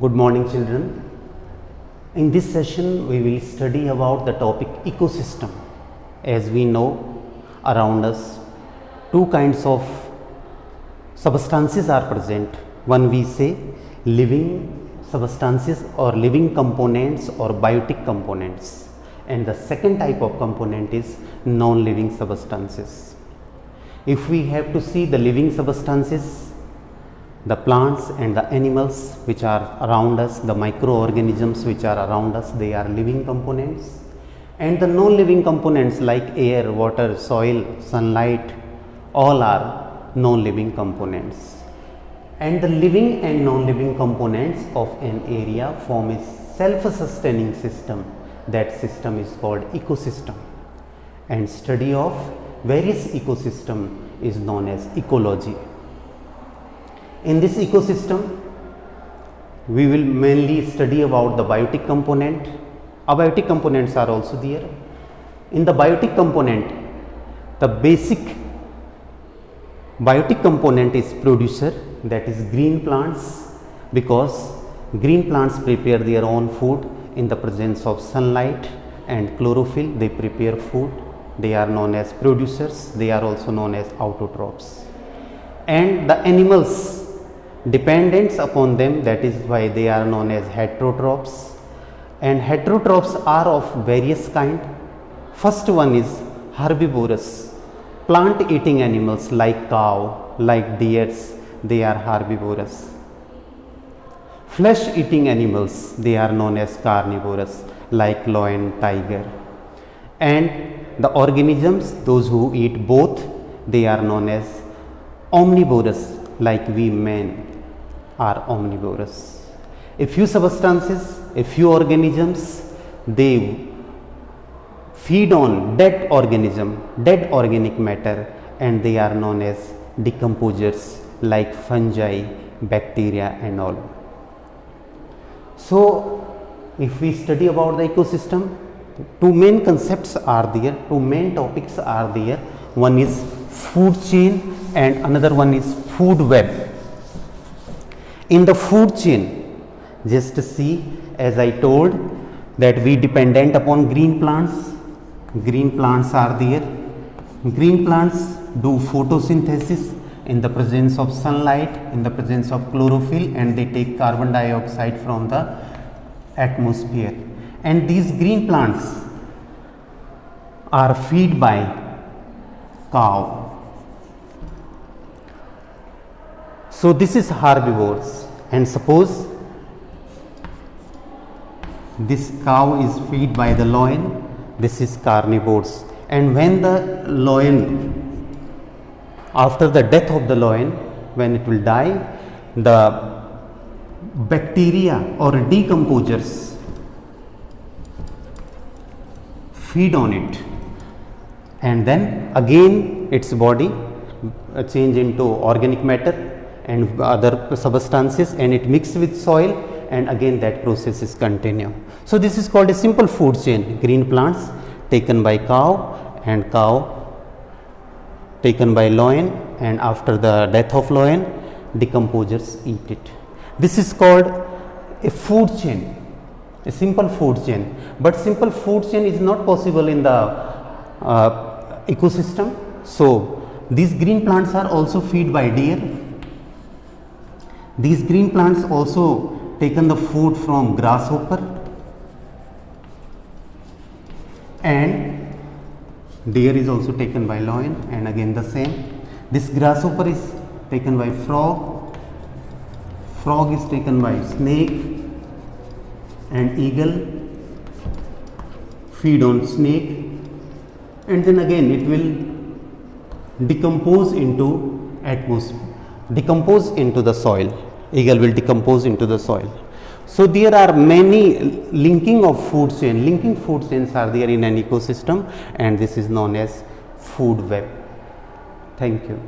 Good morning, children. In this session we will study about the topic ecosystem. As we know, around us two kinds of substances are present. One we say living substances or living components or biotic components, and the second type of component is non-living substances. If we have to see the living substances, the plants and the animals which are around us, the microorganisms which are around us, they are living components, and the non-living components like air, water, soil, sunlight, all are non-living components. And the living and non-living components of an area form a self-sustaining system. That system is called ecosystem, and study of various ecosystem is known as ecology. In this ecosystem, we will mainly study about the biotic component. Abiotic components are also there. In the biotic component, the basic biotic component is producer, that is green plants, because green plants prepare their own food in the presence of sunlight and chlorophyll. They prepare food. They are known as producers. They are also known as autotrophs. And the animals dependents upon them, that is why they are known as heterotrophs. And heterotrophs are of various kind. First one is herbivorous, plant eating animals like cow, like deers, they are herbivorous. Flesh eating animals, they are known as carnivorous, like lion, tiger. And the organisms, those who eat both, they are known as omnivorous, like we men are omnivorous. A few substances, a few organisms, they feed on dead organism, dead organic matter, and they are known as decomposers, like fungi, bacteria and all. So if we study about the ecosystem, two main concepts are there, two main topics are there. One is food chain and another one is food web. In the food chain, just see, as I told, that we dependent upon green plants. Green plants are there. Green plants do photosynthesis in the presence of sunlight, in the presence of chlorophyll, and they take carbon dioxide from the atmosphere. And these green plants are fed by cow. So this is herbivores, and suppose this cow is fed by the lion, this is carnivores. And when the lion, after the death of the lion, when it will die, the bacteria or decomposers feed on it, and then again its body change into organic matter and other substances, and it mixes with soil, and again that process is continue. So this is called a simple food chain. Green plants taken by cow, and cow taken by lion, and after the death of lion, decomposers eat it. This is called a food chain, a simple food chain. But simple food chain is not possible in the ecosystem. So these green plants are also fed by deer. These green plants also taken the food from grasshopper, and deer is also taken by lion, and again the same. This grasshopper is taken by frog, frog is taken by snake, and eagle feed on snake, and then again it will decompose into atmosphere, decompose into the soil. Eagle will decompose into the soil. So there are many linking of food chain, linking food chains are there in an ecosystem, and this is known as food web. Thank you.